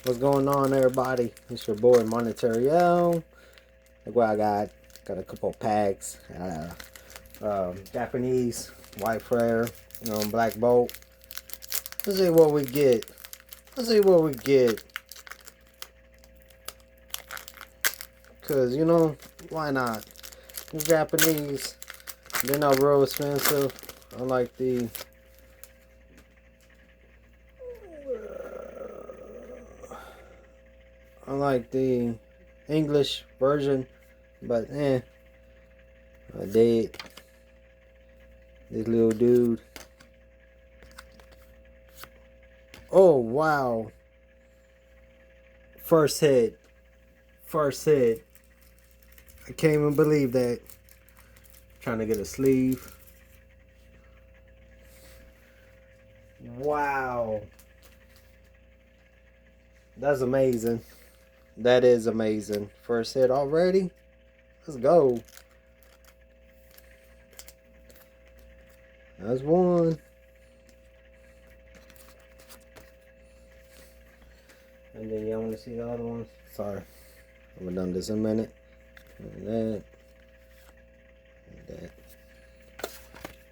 What's going on, everybody? It's your boy Monetariel. Look what I got. Got a couple packs. Japanese white flare, black bolt. Let's see what we get. Let's see what we get. Cause why not? The Japanese, they're not real expensive. Unlike the unlike the English version, but I did. This little dude. Oh wow! First hit. First hit. I can't even believe that. Trying to get a sleeve. Wow. That's amazing. That is amazing. First hit already? Let's go. That's one. And then y'all want to see the other ones? Sorry. I'm gonna done this in a minute. And that. And that.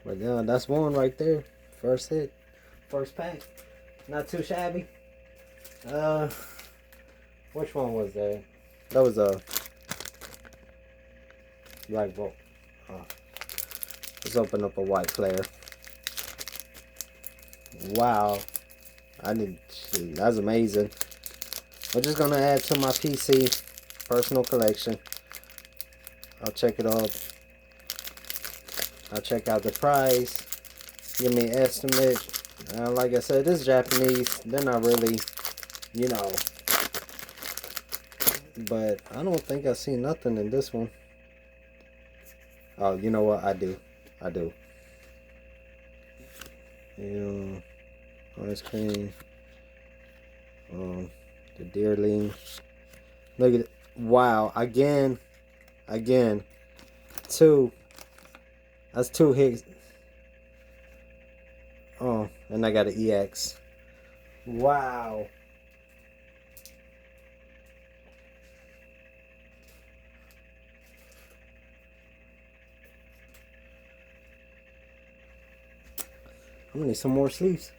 But yeah, that's one right there. First hit. First pack. Not too shabby. Which one was that? That was a black bolt. Let's open up a white flare. Wow. That's amazing. I'm just gonna add to my PC personal collection. I'll check it out. I'll check out the price. Give me an estimate. Like I said, this is Japanese. They're not really, but I don't think I see nothing in this one. Oh, you know what? I do. Ice cream. The deerling. Look at it. Wow. Again. Two. That's two hits. Oh, and I got an EX. Wow. I'm gonna need some more sleeves.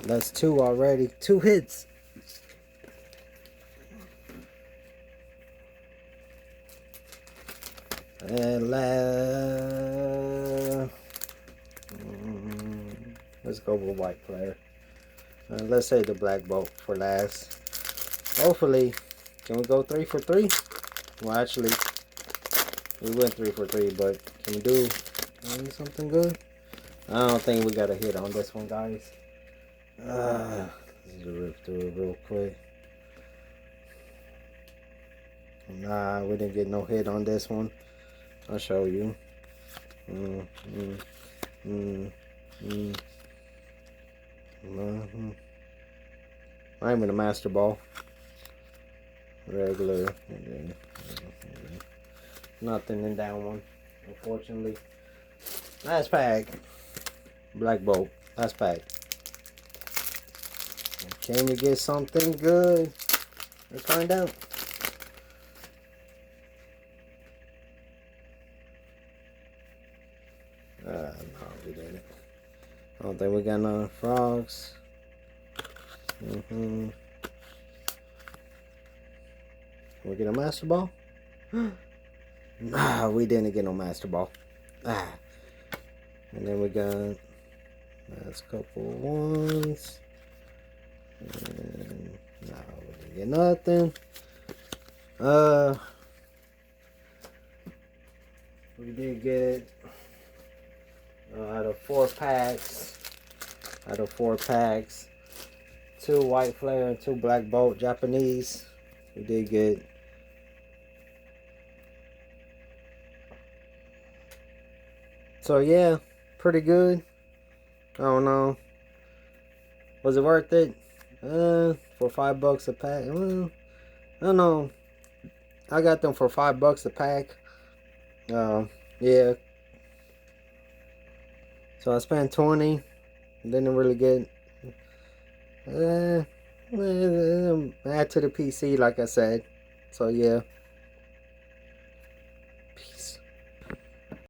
That's two already. Two hits. And let's go with white player. Let's say the black bolt for last. Hopefully, can we go 3 for 3? Well, actually, we went 3 for 3, but can we do something good? I don't think we got a hit on this one, guys. Let's just rip through it real quick. Nah, we didn't get no hit on this one. I'll show you. Not even a master ball. Regular. Nothing in that one, unfortunately. Last pack. Black bolt. Last pack. Can we get something good? Let's find out. No, we didn't. I don't think we got no frogs. Can we get a master ball? Nah, we didn't get no master ball. And then we got last couple ones. And no, we didn't get nothing. We did get out of 4 packs, 2 white flare and 2 black bolt Japanese. We did get so yeah, pretty good. I don't know. Was it worth it? For $5 a pack? I don't know. I got them for $5 a pack. Yeah. So I spent 20. Didn't really get. Add to the PC, like I said. So yeah.